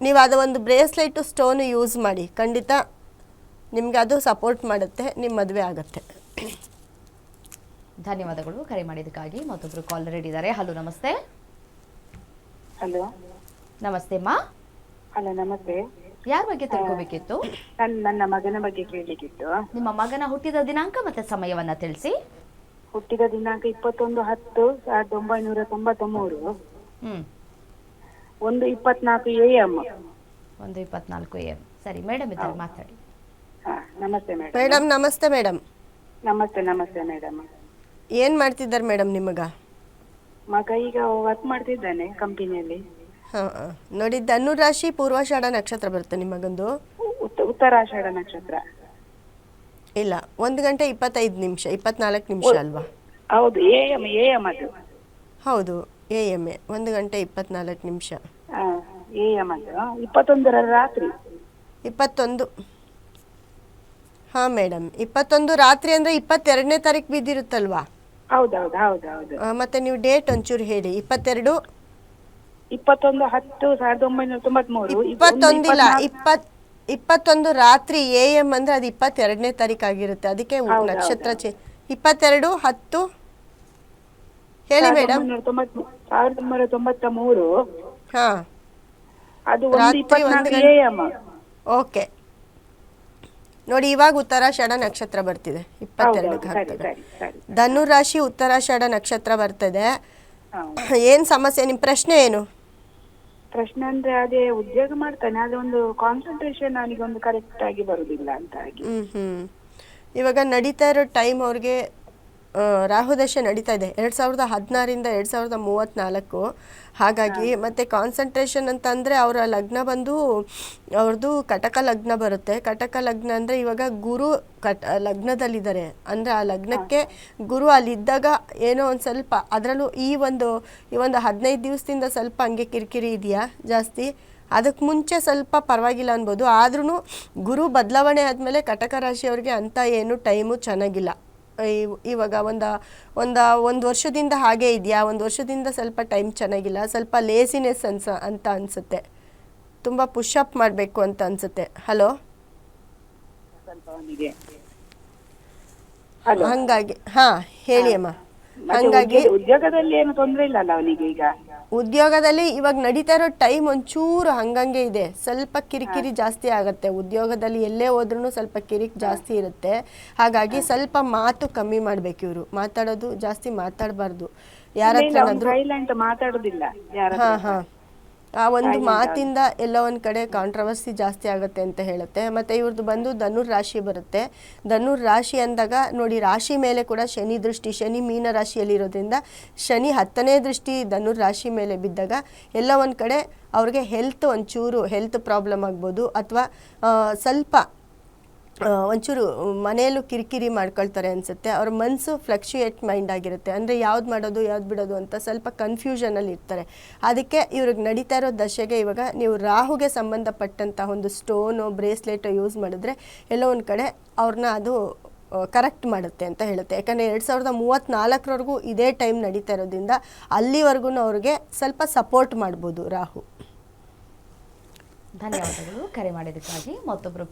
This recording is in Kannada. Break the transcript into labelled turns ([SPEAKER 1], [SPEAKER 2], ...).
[SPEAKER 1] ನೀವು ಅದು ಒಂದು ಬ್ರೇಸ್ಲೆಟು ಸ್ಟೋನು ಯೂಸ್ ಮಾಡಿ, ಖಂಡಿತ ನಿಮ್ಗೆ ಅದು ಸಪೋರ್ಟ್ ಮಾಡುತ್ತೆ, ನಿಮ್ಮ ಮದುವೆ ಆಗುತ್ತೆ.
[SPEAKER 2] ಧನ್ಯವಾದಗಳು ಕರೆ ಮಾಡಿದ್ದಕ್ಕಾಗಿ. ಮತ್ತೊಬ್ರು ಕಾಲ್ ರೆಡಿ ಇದ್ದಾರೆ. ಹಲೋ, ನಮಸ್ತೆ.
[SPEAKER 3] ಹಲೋ
[SPEAKER 2] ನಮಸ್ತೆ ಅಮ್ಮ.
[SPEAKER 3] ಹಲೋ ನಮಸ್ತೆ.
[SPEAKER 2] ಯಾರ ಬಗ್ಗೆ ತಿಳ್ಕೋಬೇಕಿತ್ತು?
[SPEAKER 3] ನನ್ನ ಮಗನ ಬಗ್ಗೆ ಕೇಳಲಿಕ್ಕಿತ್ತು.
[SPEAKER 2] ನಿಮ್ಮ ಮಗನ ಹುಟ್ಟಿದ ದಿನಾಂಕ ಮತ್ತೆ ಸಮಯವನ್ನ ತಿಳಿಸಿ.
[SPEAKER 3] ಹುಟ್ಟಿದ ದಿನಾಂಕ 21/10/1993. 1:24 AM.
[SPEAKER 2] 1:24 AM. ಸರಿ ಮೇಡಮ್ ಇದ್ದಾರೆ, ಮಾತಾಡಿ.
[SPEAKER 3] ನಮಸ್ತೆ ಮೇಡಮ್.
[SPEAKER 1] ಮೇಡಮ್ ನಮಸ್ತೆ ಮೇಡಮ್.
[SPEAKER 3] ನಮಸ್ತೆ ಮೇಡಮ್.
[SPEAKER 1] ಏನು ಮಾಡ್ತಿದ್ದಾರೆ ಮೇಡಮ್ ನಿಮ್ಮ ಮಗ?
[SPEAKER 3] ಮಗ ಈಗ ವರ್ಕ್ ಮಾಡ್ತಿದ್ದಾನೆ ಕಂಪನಿಯಲ್ಲಿ.
[SPEAKER 1] ಹಾಂ ನೋಡಿ, ಧನು ರಾಶಿ ಪೂರ್ವಾಷಾಢ ನಕ್ಷತ್ರ ಬರುತ್ತೆ ನಿಮ್ಮ ಮಗಂದು.
[SPEAKER 3] ಉತ್ತರಾಷಾಢ ನಕ್ಷತ್ರ.
[SPEAKER 1] ಇಲ್ಲ, 1:25 24 ಅಲ್ವಾ?
[SPEAKER 3] ಹೌದು, AM ಅದು.
[SPEAKER 1] ಹೌದು, AM 1:24.
[SPEAKER 3] AM ಅದು 21ರ ರಾತ್ರಿ.
[SPEAKER 1] 21. ಹಾಂ ಮೇಡಮ್, 21 ರಾತ್ರಿ ಅಂದರೆ 22ನೇ ತಾರೀಕು ಬಿದ್ದಿರುತ್ತಲ್ವಾ?
[SPEAKER 3] ಹೌದು.
[SPEAKER 1] ಮತ್ತೆ ನೀವು ಡೇಟ್ ಒಂಚೂರು ಹೇಳಿ. 22
[SPEAKER 3] 21/10/1993.
[SPEAKER 1] 21 ಇಲ್ಲ, 21 ರಾತ್ರಿ AM ಅಂದರೆ ಅದು 22ನೇ ತಾರೀಕು ಆಗಿರುತ್ತೆ. ಅದಕ್ಕೆ ನಕ್ಷತ್ರ 22/10 ಹೇಳಿ ಮೇಡಮ್.
[SPEAKER 3] 1993.
[SPEAKER 1] ಹಾಂ,
[SPEAKER 3] ಅದು
[SPEAKER 1] ರಾತ್ರಿ
[SPEAKER 3] 1:24 AM.
[SPEAKER 1] ಓಕೆ ನೋಡಿ, ಇವಾಗ ಉತ್ತರಾಷಾಢ ನಕ್ಷತ್ರ ಬರ್ತಿದೆ. 22ಕ್ಕೆ ಆಗ್ತದೆ. ಧನು ರಾಶಿ ಉತ್ತರಾಷಾಢ ನಕ್ಷತ್ರ ಬರ್ತದೆ. ಏನು ಸಮಸ್ಯೆ? ನಿಮ್ಮ ಪ್ರಶ್ನೆ ಏನು?
[SPEAKER 3] ಪ್ರಶ್ನೆ ಅಂದ್ರೆ ಅದೇ ಉದ್ಯೋಗ ಮಾಡ್ತಾನೆ, ಅದೊಂದು ಕಾನ್ಸಂಟ್ರೇಷನ್ ಅವನಿಗೆ ಒಂದು ಕರೆಕ್ಟ್ ಆಗಿ ಬರುದಿಲ್ಲ ಅಂತ ಆಗಿ.
[SPEAKER 1] ಇವಾಗ ನಡೀತಾ ಇರೋ ಟೈಮ್ ಅವ್ರಿಗೆ ರಾಹುದಶೆ ನಡೀತಾ ಇದೆ 2016ರಿಂದ 2034. ಹಾಗಾಗಿ ಮತ್ತು ಕಾನ್ಸಂಟ್ರೇಷನ್ ಅಂತಂದರೆ ಅವರ ಲಗ್ನ ಬಂದು ಅವ್ರದ್ದು ಕಟಕ ಲಗ್ನ ಬರುತ್ತೆ. ಕಟಕ ಲಗ್ನ ಅಂದರೆ ಇವಾಗ ಗುರು ಲಗ್ನದಲ್ಲಿದ್ದಾರೆ. ಅಂದರೆ ಆ ಲಗ್ನಕ್ಕೆ ಗುರು ಅಲ್ಲಿದ್ದಾಗ ಏನೋ ಒಂದು ಸ್ವಲ್ಪ, ಅದರಲ್ಲೂ ಈ ಒಂದು 15 ದಿವಸದಿಂದ ಸ್ವಲ್ಪ ಹಂಗೆ ಕಿರಿಕಿರಿ ಇದೆಯಾ ಜಾಸ್ತಿ. ಅದಕ್ಕೆ ಮುಂಚೆ ಸ್ವಲ್ಪ ಪರವಾಗಿಲ್ಲ ಅನ್ಬೋದು. ಆದ್ರೂ ಗುರು ಬದಲಾವಣೆ ಆದಮೇಲೆ ಕಟಕ ರಾಶಿಯವ್ರಿಗೆ ಅಂಥ ಏನು ಟೈಮು ಚೆನ್ನಾಗಿಲ್ಲ. ಇವಾಗ ಒಂದು ವರ್ಷದಿಂದ ಹಾಗೆ ಇದೆಯಾ, ಒಂದು ವರ್ಷದಿಂದ ಸ್ವಲ್ಪ ಟೈಮ್ ಚೆನ್ನಾಗಿಲ್ಲ, ಸ್ವಲ್ಪ ಲೇಸಿನೆಸ್ ಅಂತ ಅನಿಸುತ್ತೆ, ತುಂಬ ಪುಷಪ್ ಮಾಡಬೇಕು ಅಂತ ಅನಿಸುತ್ತೆ. ಹಲೋ, ಹಂಗಾಗಿ ಹಾಂ ಹೇಳಿ ಅಮ್ಮ. ಹಂಗಾಗಿ
[SPEAKER 3] ಉದ್ಯೋಗದಲ್ಲಿ ಏನು ತೊಂದರೆ ಇಲ್ಲ ಅಲ್ಲ ಅವನಿಗೆ ಈಗ?
[SPEAKER 1] ಉದ್ಯೋಗದಲ್ಲಿ ಇವಾಗ ನಡೀತಾ ಇರೋ ಟೈಮ್ ಒಂಚೂರು ಹಂಗಂಗೆ ಇದೆ, ಸ್ವಲ್ಪ ಕಿರಿಕಿರಿ ಜಾಸ್ತಿ ಆಗುತ್ತೆ. ಉದ್ಯೋಗದಲ್ಲಿ ಎಲ್ಲೇ ಹೋದ್ರೂ ಸ್ವಲ್ಪ ಕಿರಿಕ್ ಜಾಸ್ತಿ ಇರುತ್ತೆ. ಹಾಗಾಗಿ ಸ್ವಲ್ಪ ಮಾತು ಕಮ್ಮಿ ಮಾಡ್ಬೇಕು. ಇವರು ಮಾತಾಡೋದು ಜಾಸ್ತಿ ಮಾತಾಡಬಾರ್ದು. ಯಾರ ಹತ್ರ
[SPEAKER 3] ಮಾತಾಡೋದಿಲ್ಲ.
[SPEAKER 1] ಹಾಂ ಆ ಒಂದು ಮಾತಿಂದ ಎಲ್ಲ ಒಂದು ಕಡೆ ಕಾಂಟ್ರವರ್ಸಿ ಜಾಸ್ತಿ ಆಗುತ್ತೆ ಅಂತ ಹೇಳುತ್ತೆ. ಮತ್ತು ಇವ್ರದ್ದು ಬಂದು ಧನುರ್ ರಾಶಿ ಬರುತ್ತೆ. ಧನುರ್ ರಾಶಿ ಅಂದಾಗ ನೋಡಿ, ರಾಶಿ ಮೇಲೆ ಕೂಡ ಶನಿ ದೃಷ್ಟಿ, ಶನಿ ಮೀನ ರಾಶಿಯಲ್ಲಿರೋದ್ರಿಂದ ಶನಿ 10ನೇ ದೃಷ್ಟಿ ಧನುರ್ ರಾಶಿ ಮೇಲೆ ಬಿದ್ದಾಗ ಎಲ್ಲ ಒಂದು ಕಡೆ ಅವ್ರಿಗೆ ಒಂಚೂರು ಹೆಲ್ತ್ ಪ್ರಾಬ್ಲಮ್ ಆಗ್ಬೋದು, ಅಥವಾ ಸ್ವಲ್ಪ ಒಂಚೂರು ಮನೆಯಲ್ಲೂ ಕಿರಿಕಿರಿ ಮಾಡ್ಕೊಳ್ತಾರೆ ಅನಿಸುತ್ತೆ. ಅವ್ರ ಮನಸ್ಸು ಫ್ಲಕ್ಚುಯೇಟ್ ಮೈಂಡ್ ಆಗಿರುತ್ತೆ. ಅಂದರೆ ಯಾವ್ದು ಮಾಡೋದು ಯಾವ್ದು ಬಿಡೋದು ಅಂತ ಸ್ವಲ್ಪ ಕನ್ಫ್ಯೂಷನಲ್ಲಿ ಇರ್ತಾರೆ. ಅದಕ್ಕೆ ಇವ್ರಿಗೆ ನಡೀತಾ ಇರೋ ದಶೆಗೆ ಇವಾಗ ನೀವು ರಾಹುಗೆ ಸಂಬಂಧಪಟ್ಟಂಥ ಒಂದು ಸ್ಟೋನು ಬ್ರೇಸ್ಲೆಟು ಯೂಸ್ ಮಾಡಿದ್ರೆ ಎಲ್ಲೋ ಒಂದು ಕಡೆ ಅವ್ರನ್ನ ಅದು ಕರೆಕ್ಟ್ ಮಾಡುತ್ತೆ ಅಂತ ಹೇಳುತ್ತೆ. ಯಾಕಂದರೆ 2034ವರೆಗೂ ಇದೇ ಟೈಮ್ ನಡೀತಾ ಇರೋದ್ರಿಂದ ಅಲ್ಲಿವರೆಗೂ ಅವ್ರಿಗೆ ಸ್ವಲ್ಪ ಸಪೋರ್ಟ್ ಮಾಡ್ಬೋದು ರಾಹು.
[SPEAKER 2] ಧನ್ಯವಾದಗಳು ಕರೆ ಮಾಡಿದ್ದಕ್ಕಾಗಿ. ಮತ್ತೊಬ್ಬರು